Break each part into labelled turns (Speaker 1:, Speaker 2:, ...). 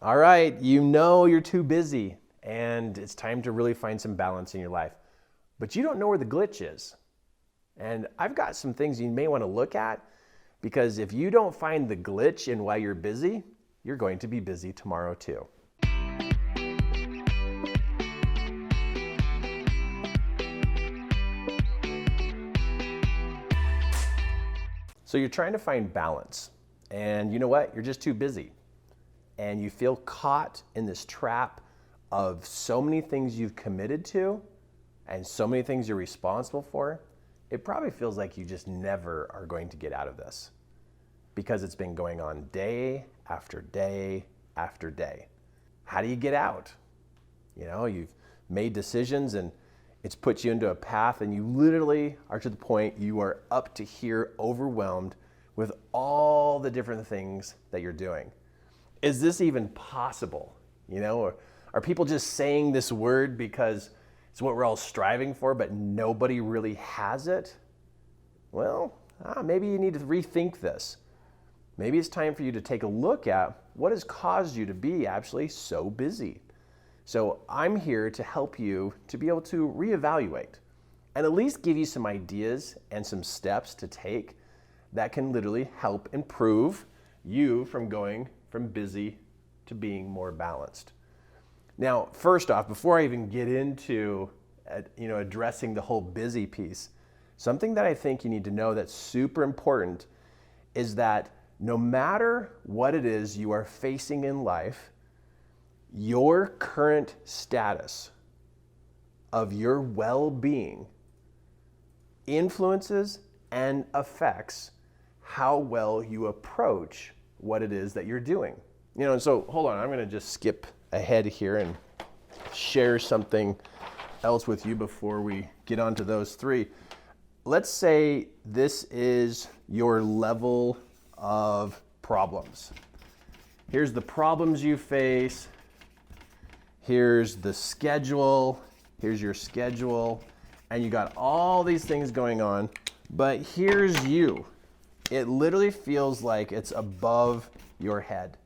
Speaker 1: All right, you know you're too busy and it's time to really find some balance in your life, but you don't know where the glitch is. And I've got some things you may want to look at, because if you don't find the glitch in why you're busy, you're going to be busy tomorrow too. So you're trying to find balance, and you know what? You're just too busy. And you feel caught in this trap of so many things you've committed to and so many things you're responsible for. It probably feels like you just never are going to get out of this, because it's been going on day after day after day. How do you get out? You know, you've made decisions and it's put you into a path, and you literally are to the point you are up to here overwhelmed with all the different things that you're doing. Is this even possible? You know, or are people just saying this word because it's what we're all striving for, but nobody really has it? Well, maybe you need to rethink this. Maybe it's time for you to take a look at what has caused you to be actually so busy. So I'm here to help you to be able to reevaluate and at least give you some ideas and some steps to take that can literally help improve you from going from busy to being more balanced. Now, first off, before I even get into addressing the whole busy piece, something that I think you need to know that's super important is that no matter what it is you are facing in life, your current status of your well-being influences and affects how well you approach what it is that you're doing. You know, and so hold on, I'm gonna just skip ahead here and share something else with you before we get onto those three. Let's say this is your level of problems. Here's the problems you face. Here's the schedule. Here's your schedule. And you got all these things going on, but here's you. It literally feels like it's above your head.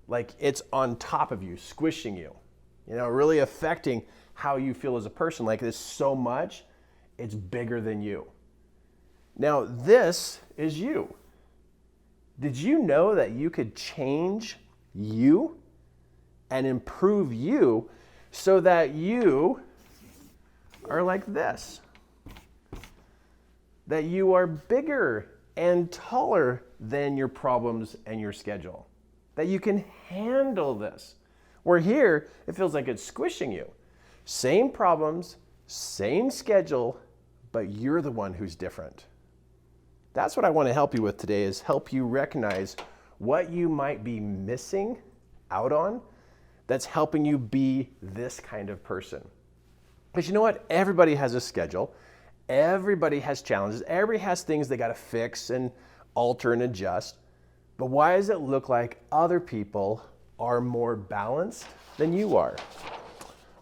Speaker 1: Like it's on top of you, squishing you, really affecting how you feel as a person. Like this so much, it's bigger than you. Now, this is you. Did you know that you could change you and improve you so that you are like this? That you are bigger and taller than your problems and your schedule. That you can handle this. Where here, it feels like it's squishing you. Same problems, same schedule, but you're the one who's different. That's what I want to help you with today, is help you recognize what you might be missing out on that's helping you be this kind of person. Because you know what? Everybody has a schedule. Everybody has challenges. Everybody has things they got to fix and alter and adjust. But why does it look like other people are more balanced than you are?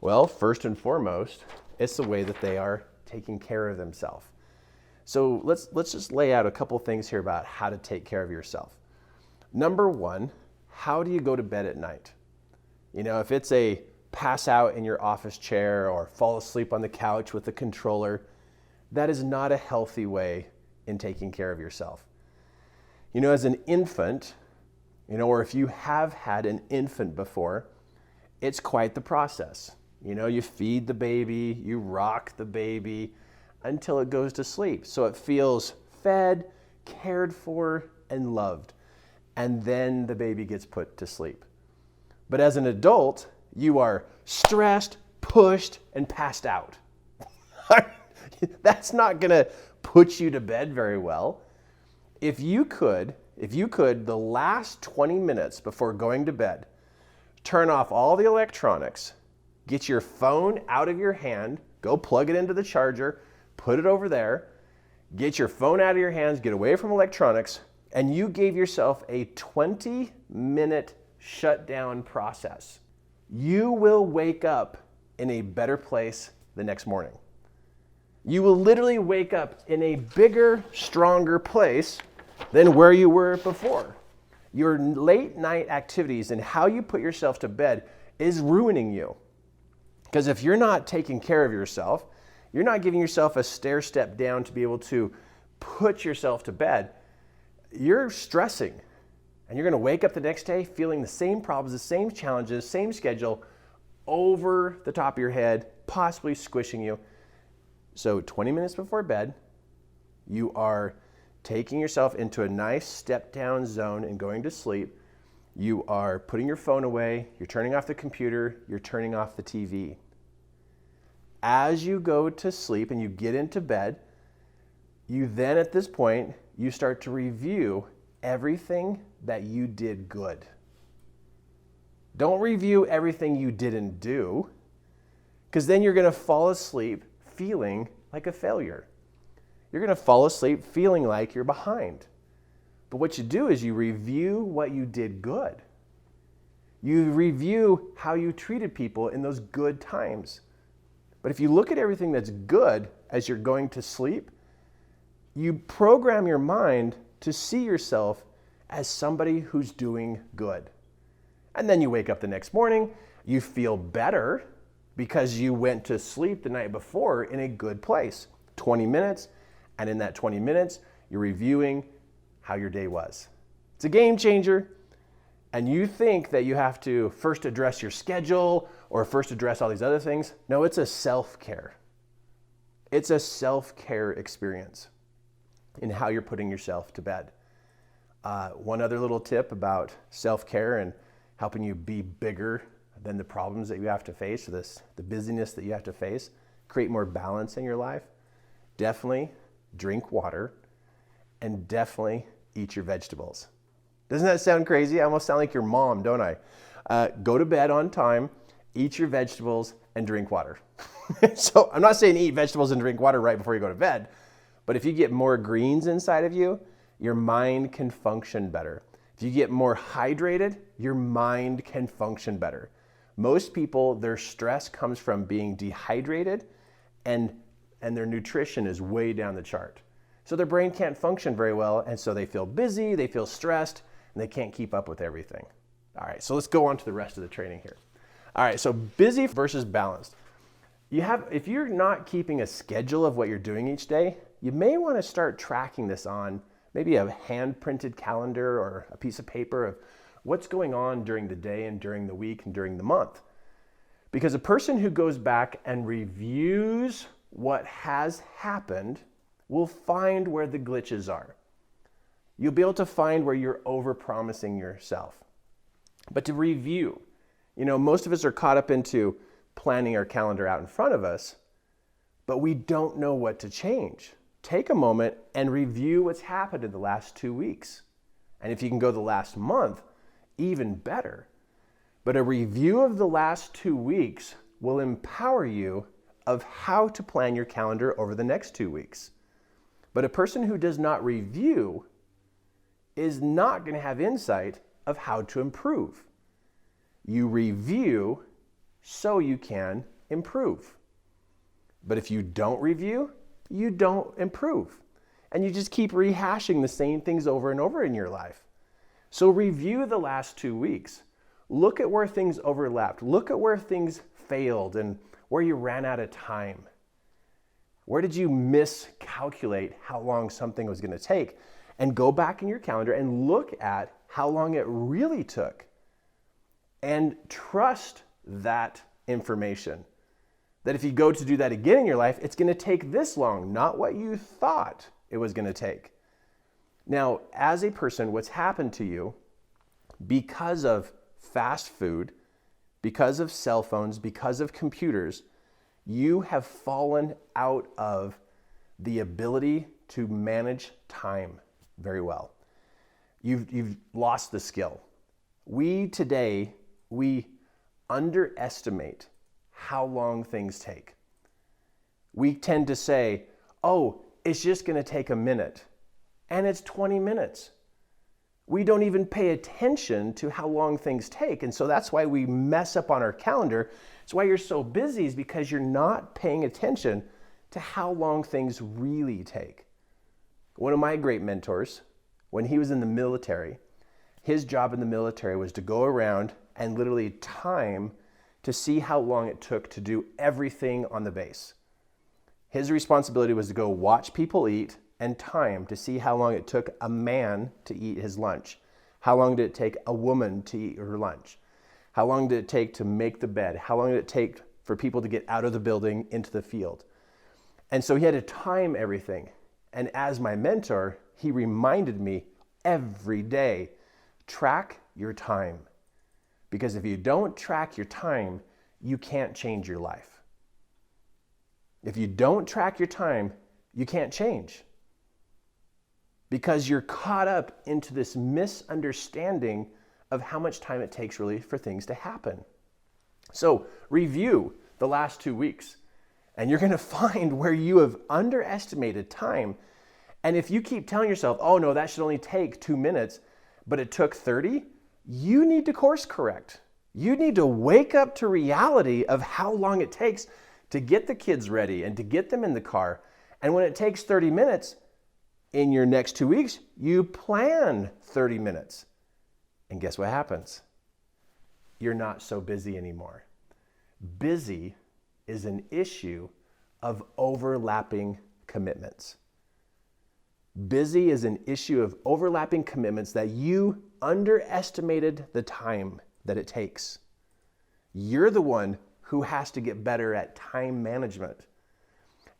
Speaker 1: Well, first and foremost, it's the way that they are taking care of themselves. So let's just lay out a couple things here about how to take care of yourself. Number one, how do you go to bed at night? If it's a pass out in your office chair or fall asleep on the couch with the controller, that is not a healthy way in taking care of yourself. As an infant, or if you have had an infant before, it's quite the process. You feed the baby, you rock the baby until it goes to sleep. So it feels fed, cared for, and loved. And then the baby gets put to sleep. But as an adult, you are stressed, pushed, and passed out. That's not gonna put you to bed very well. If you could, the last 20 minutes before going to bed, turn off all the electronics, get your phone out of your hand, go plug it into the charger, put it over there, get your phone out of your hands, get away from electronics, and you gave yourself a 20-minute shutdown process, you will wake up in a better place the next morning. You will literally wake up in a bigger, stronger place than where you were before. Your late night activities and how you put yourself to bed is ruining you. Because if you're not taking care of yourself, you're not giving yourself a stair step down to be able to put yourself to bed, you're stressing. And you're going to wake up the next day feeling the same problems, the same challenges, same schedule over the top of your head, possibly squishing you. So 20 minutes before bed, you are taking yourself into a nice step down zone and going to sleep. You are putting your phone away, you're turning off the computer, you're turning off the TV. As you go to sleep and you get into bed, you then at this point, you start to review everything that you did good. Don't review everything you didn't do, because then you're going to fall asleep feeling like a failure. You're going to fall asleep feeling like you're behind. But what you do is you review what you did good. You review how you treated people in those good times. But if you look at everything that's good as you're going to sleep, you program your mind to see yourself as somebody who's doing good. And then you wake up the next morning, you feel better because you went to sleep the night before in a good place. 20 minutes, and in that 20 minutes, you're reviewing how your day was. It's a game changer, and you think that you have to first address your schedule or first address all these other things. No, it's a self-care. It's a self-care experience in how you're putting yourself to bed. One other little tip about self-care and helping you be bigger than the problems that you have to face, the busyness that you have to face, create more balance in your life. Definitely drink water and definitely eat your vegetables. Doesn't that sound crazy? I almost sound like your mom, don't I? Go to bed on time, eat your vegetables, and drink water. So I'm not saying eat vegetables and drink water right before you go to bed, but if you get more greens inside of you, your mind can function better. If you get more hydrated, your mind can function better. Most people, their stress comes from being dehydrated and their nutrition is way down the chart. So their brain can't function very well, and so they feel busy, they feel stressed, and they can't keep up with everything. All right, so let's go on to the rest of the training here. All right, so busy versus balanced. If you're not keeping a schedule of what you're doing each day, you may want to start tracking this on maybe a hand-printed calendar or a piece of paper of what's going on during the day and during the week and during the month. Because a person who goes back and reviews what has happened will find where the glitches are. You'll be able to find where you're over-promising yourself. But to review, most of us are caught up into planning our calendar out in front of us, but we don't know what to change. Take a moment and review what's happened in the last 2 weeks. And if you can go the last month, even better. But a review of the last 2 weeks will empower you of how to plan your calendar over the next 2 weeks. But a person who does not review is not going to have insight of how to improve. You review so you can improve. But if you don't review, you don't improve. And you just keep rehashing the same things over and over in your life. So review the last 2 weeks. Look at where things overlapped. Look at where things failed and where you ran out of time. Where did you miscalculate how long something was going to take? And go back in your calendar and look at how long it really took. And trust that information. That if you go to do that again in your life, it's going to take this long, not what you thought it was going to take. Now, as a person, what's happened to you because of fast food, because of cell phones, because of computers, you have fallen out of the ability to manage time very well. You've lost the skill. We underestimate how long things take. We tend to say, oh, it's just going to take a minute, and it's 20 minutes. We don't even pay attention to how long things take, and so that's why we mess up on our calendar. It's why you're so busy, is because you're not paying attention to how long things really take. One of my great mentors, when he was in the military, his job in the military was to go around and literally time to see how long it took to do everything on the base. His responsibility was to go watch people eat and time to see how long it took a man to eat his lunch. How long did it take a woman to eat her lunch? How long did it take to make the bed? How long did it take for people to get out of the building into the field? And so he had to time everything. And as my mentor, he reminded me every day, track your time. Because if you don't track your time, you can't change your life. If you don't track your time, you can't change. Because you're caught up into this misunderstanding of how much time it takes really for things to happen. So review the last 2 weeks, and you're going to find where you have underestimated time. And if you keep telling yourself, oh no, that should only take 2 minutes, but it took 30, you need to course correct. You need to wake up to reality of how long it takes to get the kids ready and to get them in the car. And when it takes 30 minutes, in your next 2 weeks, you plan 30 minutes. And guess what happens? You're not so busy anymore. Busy is an issue of overlapping commitments. Busy is an issue of overlapping commitments that you underestimated the time that it takes. You're the one who has to get better at time management.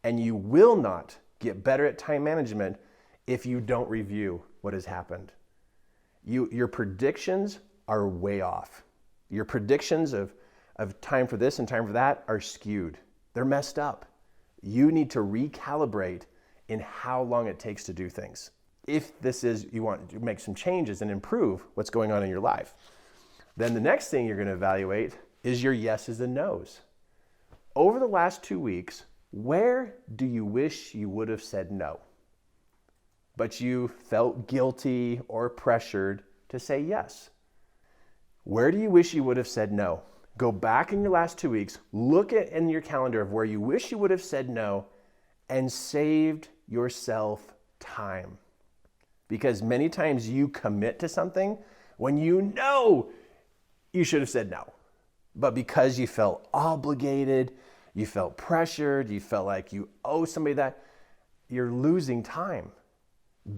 Speaker 1: And you will not get better at time management if you don't review what has happened. Your predictions are way off. Your predictions of time for this and time for that are skewed. They're messed up. You need to recalibrate in how long it takes to do things. If this is, you want to make some changes and improve what's going on in your life, then the next thing you're going to evaluate is your yeses and nos. Over the last 2 weeks, where do you wish you would have said no, but you felt guilty or pressured to say yes? Where do you wish you would have said no? Go back in your last 2 weeks, look at in your calendar of where you wish you would have said no and saved yourself time. Because many times you commit to something when you know you should have said no. But because you felt obligated, you felt pressured, you felt like you owe somebody that, you're losing time.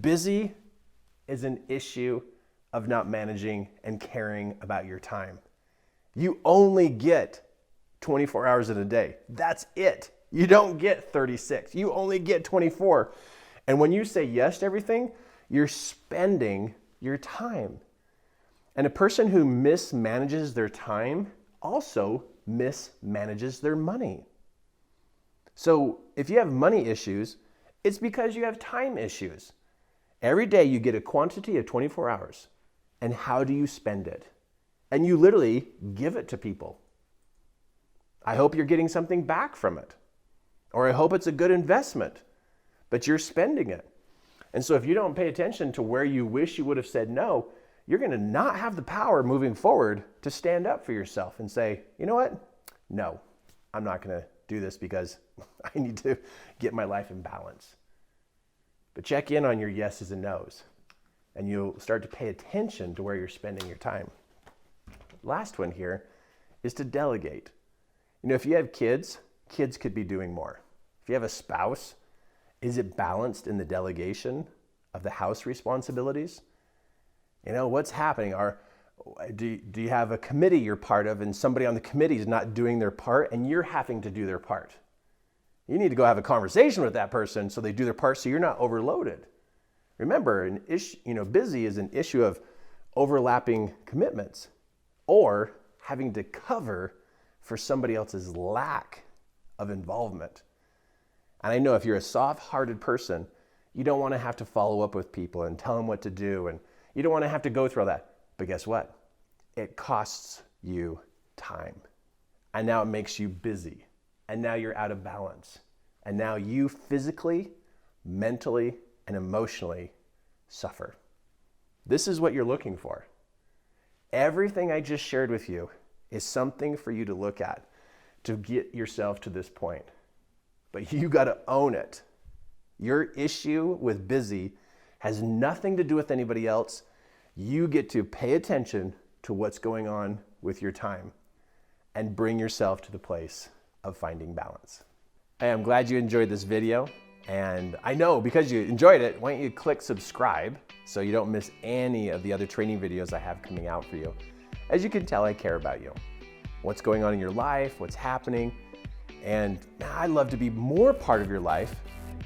Speaker 1: Busy is an issue of not managing and caring about your time. You only get 24 hours in a day. That's it. You don't get 36. You only get 24. And when you say yes to everything, you're spending your time. And a person who mismanages their time also mismanages their money. So if you have money issues, it's because you have time issues. Every day you get a quantity of 24 hours. And how do you spend it? And you literally give it to people. I hope you're getting something back from it. Or I hope it's a good investment, but you're spending it. And so if you don't pay attention to where you wish you would have said no, you're going to not have the power moving forward to stand up for yourself and say, you know what? No, I'm not going to do this because I need to get my life in balance. But check in on your yeses and nos, and you'll start to pay attention to where you're spending your time. Last one here is to delegate. You know, if you have kids, kids could be doing more. If you have a spouse, is it balanced in the delegation of the house responsibilities? You know, what's happening? Do you have a committee you're part of and somebody on the committee is not doing their part and you're having to do their part? You need to go have a conversation with that person so they do their part so you're not overloaded. Remember, busy is an issue of overlapping commitments or having to cover for somebody else's lack of involvement. And I know if you're a soft-hearted person, you don't want to have to follow up with people and tell them what to do, and you don't want to have to go through all that. But guess what? It costs you time. And now it makes you busy. And now you're out of balance. And now you physically, mentally, and emotionally suffer. This is what you're looking for. Everything I just shared with you is something for you to look at to get yourself to this point. But you got to own it. Your issue with busy has nothing to do with anybody else. You get to pay attention to what's going on with your time and bring yourself to the place of finding balance. Hey, I'm glad you enjoyed this video. And I know because you enjoyed it, why don't you click subscribe so you don't miss any of the other training videos I have coming out for you. As you can tell, I care about you. What's going on in your life, what's happening, and I'd love to be more part of your life.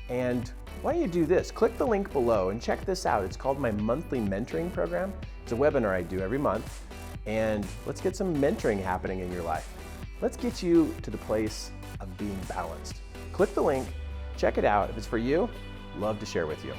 Speaker 1: And why don't you do this? Click the link below and check this out. It's called my monthly mentoring program. It's a webinar I do every month. And let's get some mentoring happening in your life. Let's get you to the place of being balanced. Click the link, check it out. If it's for you, love to share with you.